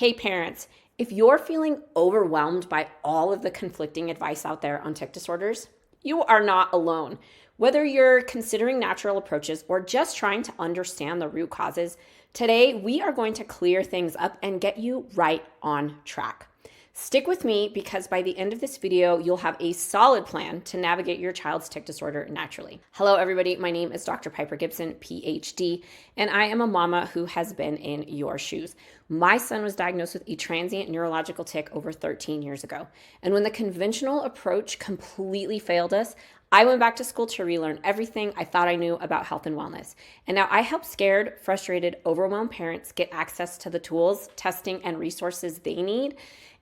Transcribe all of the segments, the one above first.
Hey parents, if you're feeling overwhelmed by all of the conflicting advice out there on tic disorders, you are not alone. Whether you're considering natural approaches or just trying to understand the root causes, today we are going to clear things up and get you right on track. Stick with me because by the end of this video, you'll have a solid plan to navigate your child's tic disorder naturally. Hello, everybody. My name is Dr. Piper Gibson, Ph.D., and I am a mama who has been in your shoes. My son was diagnosed with a transient neurological tic over 13 years ago. And when the conventional approach completely failed us, I went back to school to relearn everything I thought I knew about health and wellness. And now I help scared, frustrated, overwhelmed parents get access to the tools, testing, and resources they need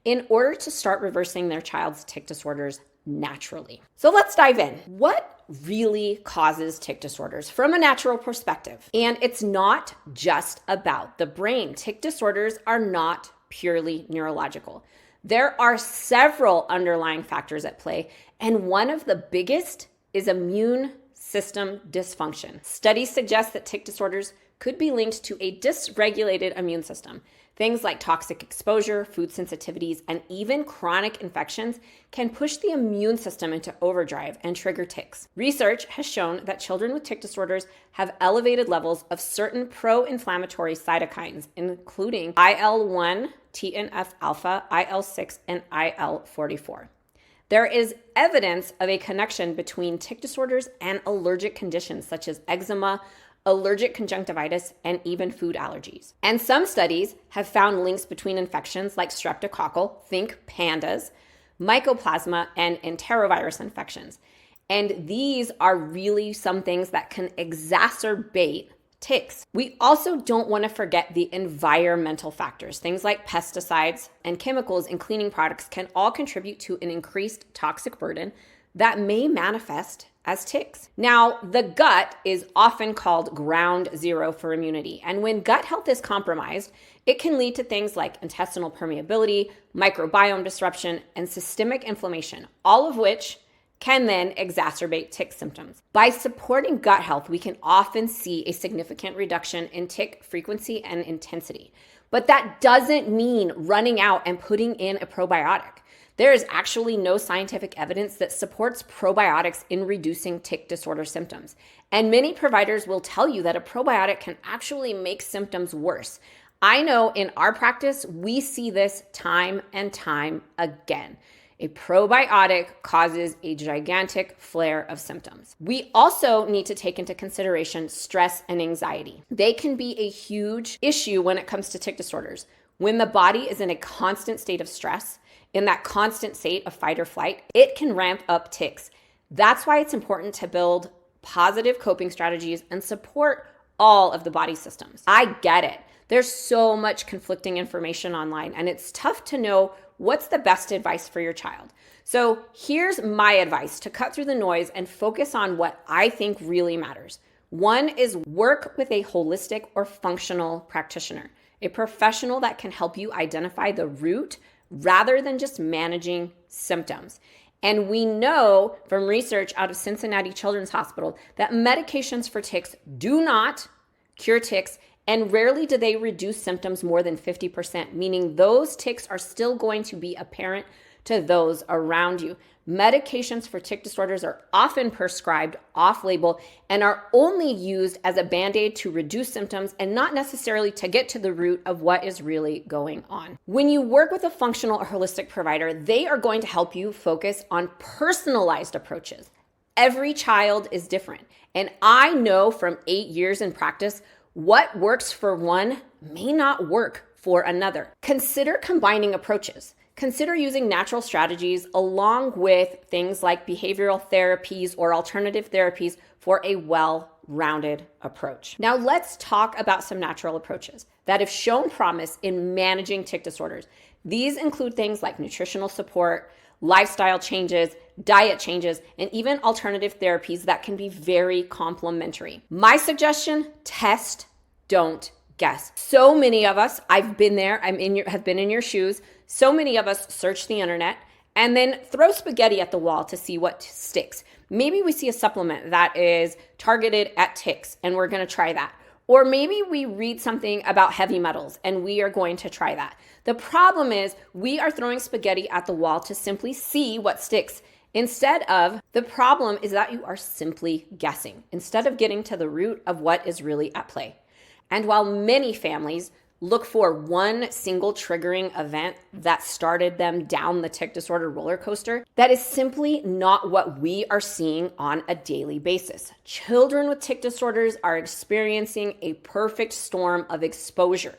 in order to start reversing their child's tic disorders naturally. So let's dive in. What really causes tic disorders from a natural perspective? And it's not just about the brain. Tic disorders are not purely neurological. There are several underlying factors at play, and one of the biggest is immune system dysfunction. Studies suggest that tic disorders could be linked to a dysregulated immune system. Things like toxic exposure, food sensitivities, and even chronic infections can push the immune system into overdrive and trigger tics. Research has shown that children with tic disorders have elevated levels of certain pro-inflammatory cytokines, including IL-1, TNF-alpha, IL-6, and IL-44. There is evidence of a connection between tic disorders and allergic conditions such as eczema, allergic conjunctivitis, and even food allergies. And some studies have found links between infections like streptococcal, think pandas, mycoplasma, and enterovirus infections. And these are really some things that can exacerbate tics. We also don't want to forget the environmental factors. Things like pesticides and chemicals in cleaning products can all contribute to an increased toxic burden that may manifest as tics. Now, the gut is often called ground zero for immunity. And when gut health is compromised, it can lead to things like intestinal permeability, microbiome disruption, and systemic inflammation, all of which can then exacerbate tic symptoms. By supporting gut health, we can often see a significant reduction in tic frequency and intensity. But that doesn't mean running out and putting in a probiotic. There is actually no scientific evidence that supports probiotics in reducing tic disorder symptoms. And many providers will tell you that a probiotic can actually make symptoms worse. I know in our practice, we see this time and time again. A probiotic causes a gigantic flare of symptoms. We also need to take into consideration stress and anxiety. They can be a huge issue when it comes to tic disorders. When the body is in a constant state of stress, in that constant state of fight or flight, it can ramp up tics. That's why it's important to build positive coping strategies and support all of the body systems. I get it. There's so much conflicting information online, and it's tough to know what's the best advice for your child. So here's my advice to cut through the noise and focus on what I think really matters. One is work with a holistic or functional practitioner, a professional that can help you identify the root rather than just managing symptoms. And we know from research out of Cincinnati Children's Hospital that medications for tics do not cure tics, and rarely do they reduce symptoms more than 50%, meaning those tics are still going to be apparent to those around you. Medications for tic disorders are often prescribed off-label and are only used as a band-aid to reduce symptoms and not necessarily to get to the root of what is really going on. When you work with a functional or holistic provider, they are going to help you focus on personalized approaches. Every child is different, and I know from 8 years in practice, what works for one may not work for another. Consider combining approaches. Consider using natural strategies along with things like behavioral therapies or alternative therapies for a well-rounded approach. Now let's talk about some natural approaches that have shown promise in managing tic disorders. These include things like nutritional support, lifestyle changes, diet changes, and even alternative therapies that can be very complementary. My suggestion, test, don't guess. So many of us, I've been there, have been in your shoes. So many of us search the internet and then throw spaghetti at the wall to see what sticks. Maybe we see a supplement that is targeted at tics and we're going to try that. Or maybe we read something about heavy metals and we are going to try that. The problem is we are throwing spaghetti at the wall to simply see what sticks. Instead of, the problem is that you are simply guessing instead of getting to the root of what is really at play. And while many families look for one single triggering event that started them down the tic disorder roller coaster, that is simply not what we are seeing on a daily basis. Children with tic disorders are experiencing a perfect storm of exposure.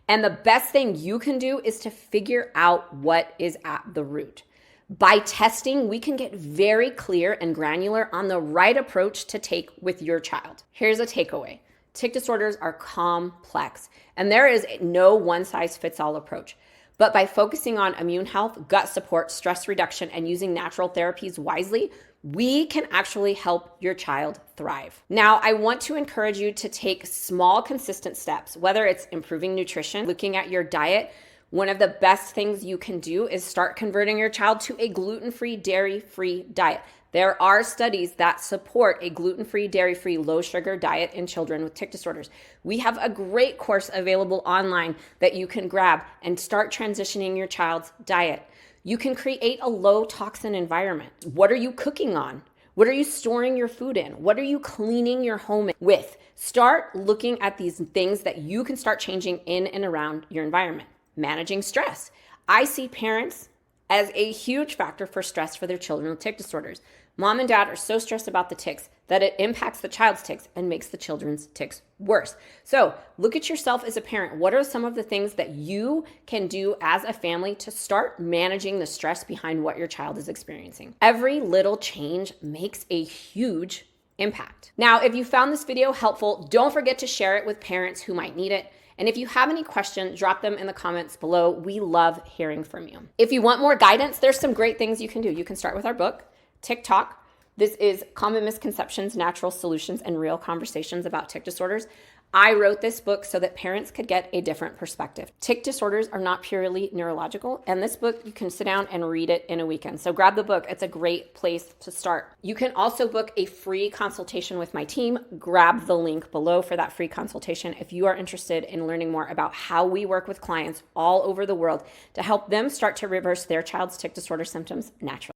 And the best thing you can do is to figure out what is at the root. By testing, we can get very clear and granular on the right approach to take with your child. Here's a takeaway. Tic disorders are complex, and there is no one-size-fits-all approach. But by focusing on immune health, gut support, stress reduction, and using natural therapies wisely, we can actually help your child thrive. Now, I want to encourage you to take small, consistent steps, whether it's improving nutrition, looking at your diet. One of the best things you can do is start converting your child to a gluten-free, dairy-free diet. There are studies that support a gluten-free, dairy-free, low-sugar diet in children with tic disorders. We have a great course available online that you can grab and start transitioning your child's diet. You can create a low-toxin environment. What are you cooking on? What are you storing your food in? What are you cleaning your home with? Start looking at these things that you can start changing in and around your environment. Managing stress. I see parents as a huge factor for stress for their children with tic disorders. Mom and dad are so stressed about the tics that it impacts the child's tics and makes the children's tics worse. So look at yourself as a parent. What are some of the things that you can do as a family to start managing the stress behind what your child is experiencing? Every little change makes a huge impact. Now, if you found this video helpful, don't forget to share it with parents who might need it. And if you have any questions, drop them in the comments below. We love hearing from you. If you want more guidance, there's some great things you can do. You can start with our book, TikTok. This is Common Misconceptions, Natural Solutions, and Real Conversations about Tic Disorders. I wrote this book so that parents could get a different perspective. Tic disorders are not purely neurological, and this book, you can sit down and read it in a weekend. So grab the book. It's a great place to start. You can also book a free consultation with my team. Grab the link below for that free consultation if you are interested in learning more about how we work with clients all over the world to help them start to reverse their child's tic disorder symptoms naturally.